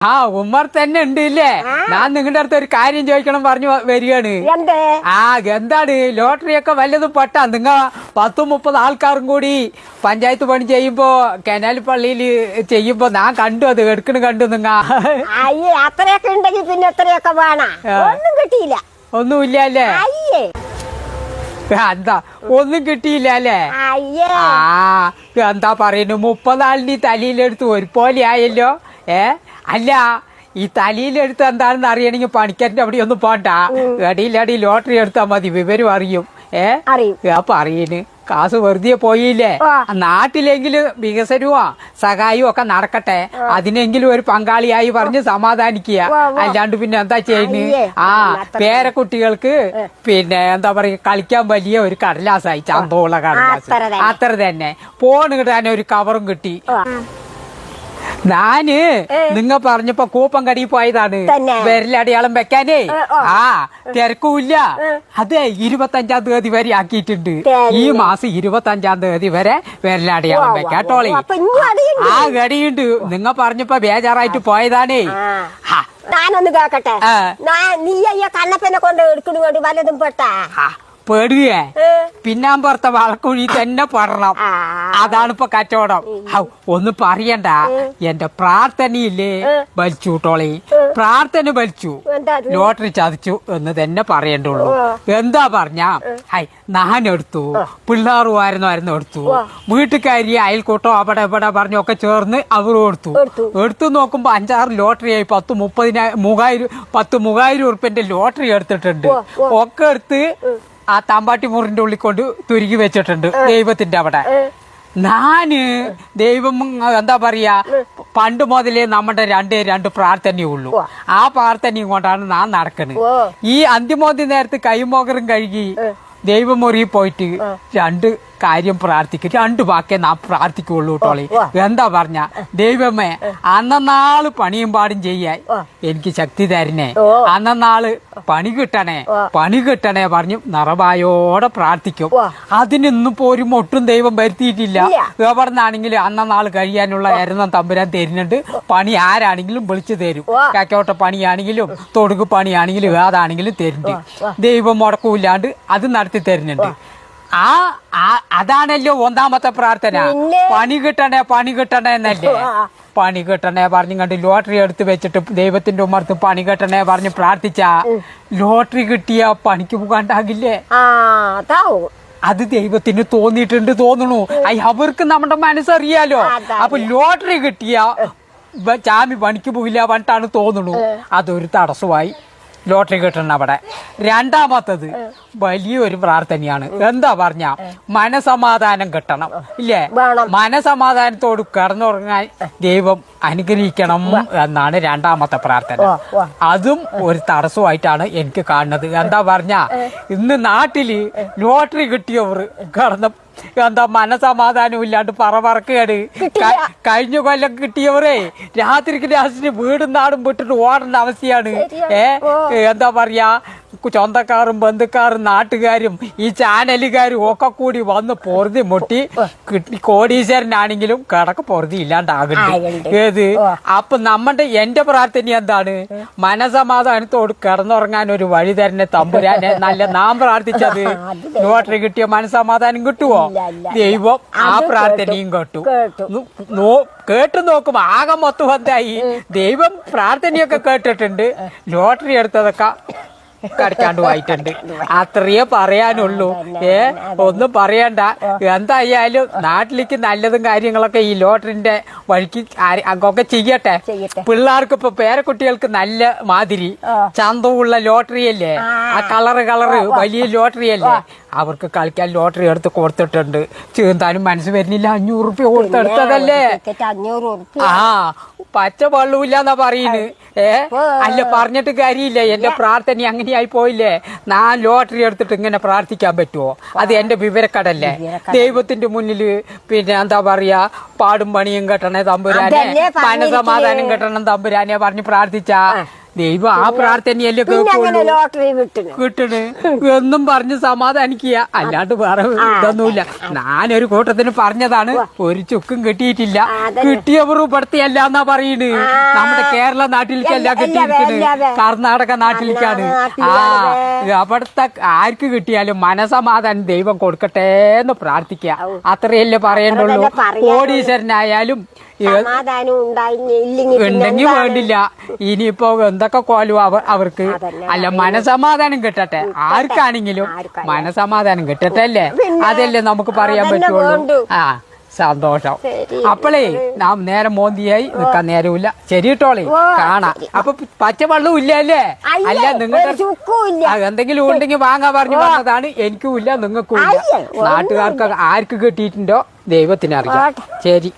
ആ ഉമ്മർ തന്നെ ഉണ്ട് ഇല്ലേ? ഞാൻ നിങ്ങളുടെ അടുത്ത് ഒരു കാര്യം ചോദിക്കണം പറഞ്ഞു വരികയാണ്. എന്താണ് ലോട്ടറി ഒക്കെ വല്ലതും പെട്ടാ? നിങ്ങൾ 10-30 ആൾക്കാരും കൂടി പഞ്ചായത്ത് പണി ചെയ്യുമ്പോ കനാൽ പള്ളിയിൽ ചെയ്യുമ്പോ ഞാൻ കണ്ടു, അത് എടുക്കണ കണ്ടു. അത്രയൊക്കെ ഉണ്ടെങ്കിൽ പിന്നെ എത്രയൊക്കെ വേണം. ഒന്നും കിട്ടിയില്ല. ഒന്നുമില്ല അല്ലേ? എന്താ ഒന്നും കിട്ടിയില്ല അല്ലേ? എന്താ പറയുന്നു, 30 ആളിന് തലയിലെടുത്ത് ഒരുപോലെ ആയല്ലോ. അല്ല, ഈ തലയിലെടുത്ത് എന്താണെന്ന് അറിയണമെങ്കിൽ പണിക്കാരന്റെ അവിടെ ഒന്നും പോണ്ട, അടിയിലടി ലോട്ടറി എടുത്താൽ മതി, വിവരം അറിയും. അപ്പൊ അറിയണ് കാശ് വെറുതെ പോയില്ലേ? നാട്ടിലെങ്കിലും വികസനവും സഹായവും ഒക്കെ നടക്കട്ടെ, അതിനെങ്കിലും ഒരു പങ്കാളിയായി പറഞ്ഞ് സമാധാനിക്കുക. അല്ലാണ്ട് പിന്നെ എന്താ ചെയ്യുന്നത്? പേരക്കുട്ടികൾക്ക് പിന്നെ എന്താ പറയുക, കളിക്കാൻ വലിയ ഒരു കടലാസായി, ചന്തമുള്ള കടലാസ്, അത്ര തന്നെ. ഫോൺ കിട്ടാൻ ഒരു കവറും കിട്ടി. ഞാന് നിങ്ങ പറഞ്ഞപ്പോ കൂപ്പൻ കടി പോയതാണ് വിരലടയാളം വെക്കാനേ. തിരക്കുമില്ല. അതെ, 25-ാം തീയതി വരെ ആക്കിയിട്ടുണ്ട്. ഈ മാസം 25-ാം തീയതി വരെ വിരലടയാളം വെക്കാട്ടോളി. ഗടിയുണ്ട്. നിങ്ങ പറഞ്ഞപ്പോ ബേജാറായിട്ട് പോയതാണേ. ഞാനൊന്ന് കേക്കട്ടെ, നീ കണ്ണപ്പനെ കൊണ്ട് എടുക്കണ വേണ്ടി വല്ലതും പെട്ടാ? പേടുകേ പിന്നാമ്പുറത്തെ വളക്കുഴി തന്നെ പെടണം. അതാണ് ഇപ്പൊ കച്ചവടം. ഒന്ന് പറയണ്ട, എന്റെ പ്രാർത്ഥനയില്ലേ വലിച്ചു ടോളി. പ്രാർത്ഥന വലിച്ചു, ലോട്ടറി ചതിച്ചു എന്ന് തന്നെ പറയണ്ടുള്ളൂ. എന്താ പറഞ്ഞ ഞാനെടുത്തു, പിള്ളേറുമായിരുന്നു എടുത്തു, വീട്ടുകാരി അയൽക്കൂട്ടോ അവിടെ ഇവിടെ പറഞ്ഞൊക്കെ ചേർന്ന് അവരും എടുത്തു നോക്കുമ്പോ 5-6 ലോട്ടറിയായി. 10,000 ഉറുപ്പിന്റെ ലോട്ടറി എടുത്തിട്ടുണ്ട്. ഒക്കെ എടുത്ത് ആ താമ്പാട്ടി മുറിന്റെ ഉള്ളിൽ കൊണ്ട് തുരുകി വെച്ചിട്ടുണ്ട് ദൈവത്തിന്റെ അവിടെ. ഞാന് ദൈവം എന്താ പറയാ, പണ്ട് മുതലേ നമ്മുടെ രണ്ട് പ്രാർത്ഥനയുള്ളൂ. ആ പ്രാർത്ഥനയും കൊണ്ടാണ് ഞാൻ നടക്കുന്നത്. ഈ അന്തിമോദി നേരത്ത് കൈമോകറും കഴുകി ദൈവമുറി പോയിട്ട് 2 കാര്യം പ്രാർത്ഥിക്കും. 2 വാക്കേ നാം പ്രാർത്ഥിക്കുള്ളൂ ടോളി. എന്താ പറഞ്ഞ, ദൈവമേ അന്നാള് പണിയും പാടും ചെയ്യാൻ എനിക്ക് ശക്തി തരണേ, അന്നാള് പണി കിട്ടണേ പറഞ്ഞു നിറവായോടെ പ്രാർത്ഥിക്കും. അതിനൊന്നും പോരും ഒട്ടും ദൈവം വരുത്തിയിട്ടില്ല. എവിടെ നിന്നാണെങ്കിലും അന്നാള് കഴിയാനുള്ള എരുന്നം തമ്പുരാൻ തരുന്നുണ്ട്. പണി ആരാണെങ്കിലും വിളിച്ചു തരും. കക്കോട്ട പണിയാണെങ്കിലും തൊടുകു പണിയാണെങ്കിലും ഏതാണെങ്കിലും തരുന്നുണ്ട്. ദൈവം മുടക്കൂല്ലാണ്ട് അത് നടത്തി തരുന്നുണ്ട്. അതാണല്ലോ 1ാമത്തെ പ്രാർത്ഥന. പണി കിട്ടണേ എന്നല്ലേ? പണി കിട്ടണേ പറഞ്ഞു കണ്ട് ലോട്ടറി എടുത്ത് വെച്ചിട്ട് ദൈവത്തിന്റെ ഉമ്മർത്ത് പണി കിട്ടണേ പറഞ്ഞ് പ്രാർത്ഥിച്ച ലോട്ടറി കിട്ടിയ പണിക്ക് പോകാണ്ടാകില്ലേ? അത് ദൈവത്തിന് തോന്നിയിട്ടുണ്ട് തോന്നുന്നു. അവർക്ക് നമ്മുടെ മനസ്സറിയാലോ. അപ്പൊ ലോട്ടറി കിട്ടിയ ചാമി പണിക്ക് പോയില്ല പറഞ്ഞിട്ടാണ് തോന്നുന്നു. അതൊരു തടസ്സമായി ലോട്ടറി കിട്ടണം അവിടെ. 2ാമത്തത് വലിയൊരു പ്രാർത്ഥനയാണ്. എന്താ പറഞ്ഞ, മനസമാധാനം കിട്ടണം ഇല്ലേ? മനസമാധാനത്തോട് കിടന്നുറങ്ങാൻ ദൈവം അനുഗ്രഹിക്കണം എന്നാണ് 2ാമത്തെ പ്രാർത്ഥന. അതും ഒരു തടസ്സമായിട്ടാണ് എനിക്ക് കാണുന്നത്. എന്താ പറഞ്ഞ, ഇന്ന് നാട്ടില് ലോട്ടറി കിട്ടിയവർ എന്താ മനസമാധാനം ഇല്ലാണ്ട് പറക്കുകയാണ്. കഴിഞ്ഞ കൊല്ലം കിട്ടിയവരെ രാത്രിക്ക് വീടും നാടും വിട്ടിട്ട് ഓടേണ്ട അവസ്ഥയാണ്. എന്താ പറയാ, സ്വന്തക്കാരും ബന്ധുക്കാരും നാട്ടുകാരും ഈ ചാനലുകാരും ഒക്കെ കൂടി വന്ന് പൊറുതി മുട്ടി കോടീശ്വരനാണെങ്കിലും കിടക്ക് പൊറുതി ഇല്ലാണ്ടാകുന്നുണ്ട്. അപ്പൊ എന്റെ പ്രാർത്ഥന എന്താണ്? മനസമാധാനത്തോട് കിടന്നുറങ്ങാൻ ഒരു വഴി തരുന്ന തമ്പുരാനെ നല്ല നാം പ്രാർത്ഥിച്ചത് ലോട്ടറി കിട്ടിയ മനസമാധാനം കിട്ടുവോ? ദൈവം ആ പ്രാർത്ഥനയും കേട്ടു നോക്കും. ആകെ മൊത്തം എന്തായി, ദൈവം പ്രാർത്ഥനയൊക്കെ കേട്ടിട്ടുണ്ട്, ലോട്ടറി എടുത്തതൊക്കെ കടക്കാണ്ട് പോയിട്ടുണ്ട്. അത്രയേ പറയാനുള്ളൂ. ഒന്നും പറയണ്ട. എന്തായാലും നാട്ടിലേക്ക് നല്ലതും കാര്യങ്ങളൊക്കെ ഈ ലോട്ടറിന്റെ വഴിക്ക് ഒക്കെ ചെയ്യട്ടെ. പിള്ളേർക്ക് ഇപ്പൊ പേരക്കുട്ടികൾക്ക് നല്ല മാതിരി ചന്തമുള്ള ലോട്ടറി അല്ലേ, ആ കളറ് വലിയ ലോട്ടറി അല്ലേ, അവർക്ക് കളിക്കാൻ ലോട്ടറി എടുത്ത് കൊടുത്തിട്ടുണ്ട്. ചീന്താനും മനസ്സ് വരുന്നില്ല. 500 ഉറുപ്പ്യ കൊടുത്തെടുത്തതല്ലേ. പച്ച വെള്ളമില്ലാന്നാ പറയുന്നത്. അല്ല, പറഞ്ഞിട്ട് കാര്യമില്ല. എന്റെ പ്രാർത്ഥന അങ്ങനെയായി പോയില്ലേ. ഞാൻ ലോട്ടറി എടുത്തിട്ട് ഇങ്ങനെ പ്രാർത്ഥിക്കാൻ പറ്റുമോ? അത് എന്റെ വിവരക്കടല്ലേ. ദൈവത്തിന്റെ മുന്നില് പിന്നെ എന്താ പറയാ, പാടും പണിയും കെട്ടണേ തമ്പുരാനെ, മനസമാധാനം കെട്ടണം തമ്പുരാനെ പറഞ്ഞ് പ്രാർത്ഥിച്ച ദൈവം ആ പ്രാർത്ഥനയല്ലേ പിന്നെ കേൾക്കുള്ളൂ അങ്ങനെ ലോട്ടറി കിട്ടുന്നു കിട്ടണ് എന്നും പറഞ്ഞ് സമാധാനിക്കുക അല്ലാണ്ട് വേറെ ഇതൊന്നുമില്ല. ഞാനൊരു കൂട്ടത്തിന് പറഞ്ഞതാണ്, ഒരു ചുക്കും കിട്ടിയിട്ടില്ല. കിട്ടിയവർ ഇവിടത്തെയല്ല എന്നാ പറയണ്. നമ്മുടെ കേരള നാട്ടിലേക്കല്ല കിട്ടിയിരിക്കുന്നത്, കർണാടക നാട്ടിലേക്കാണ്. അവിടുത്തെ ആർക്ക് കിട്ടിയാലും മനസമാധാനം ദൈവം കൊടുക്കട്ടെ എന്ന് പ്രാർത്ഥിക്കുക. അത്രയല്ലേ പറയണ്ടുള്ളൂ. കോടീശ്വരനായാലും സമാധാനം ഉണ്ടെങ്കിൽ വേണ്ടില്ല. ഇനിയിപ്പോ എന്തൊക്കെ കോലും അവർക്ക് അല്ല, മനസമാധാനം കിട്ടട്ടെ. ആർക്കാണെങ്കിലും മനസമാധാനം കിട്ടട്ടെ അല്ലേ? അതല്ലേ നമുക്ക് പറയാൻ പറ്റുള്ളൂ. ആ സന്തോഷം. അപ്പളേ നാം നേരം മോന്തിയായി നിക്കാൻ നേരമില്ല. ശരി കേട്ടോളേ, കാണാം. അപ്പൊ പച്ചവെള്ളവും ഇല്ല അല്ലേ? അല്ല നിങ്ങൾക്ക് എന്തെങ്കിലും ഉണ്ടെങ്കിൽ വാങ്ങാൻ പറഞ്ഞു വന്നതാണ്. എനിക്കും ഇല്ല, നിങ്ങൾക്കും ഇല്ല. നാട്ടുകാർക്ക് ആർക്ക് കിട്ടിയിട്ടുണ്ടോ ദൈവത്തിനറിയാം. ശരി.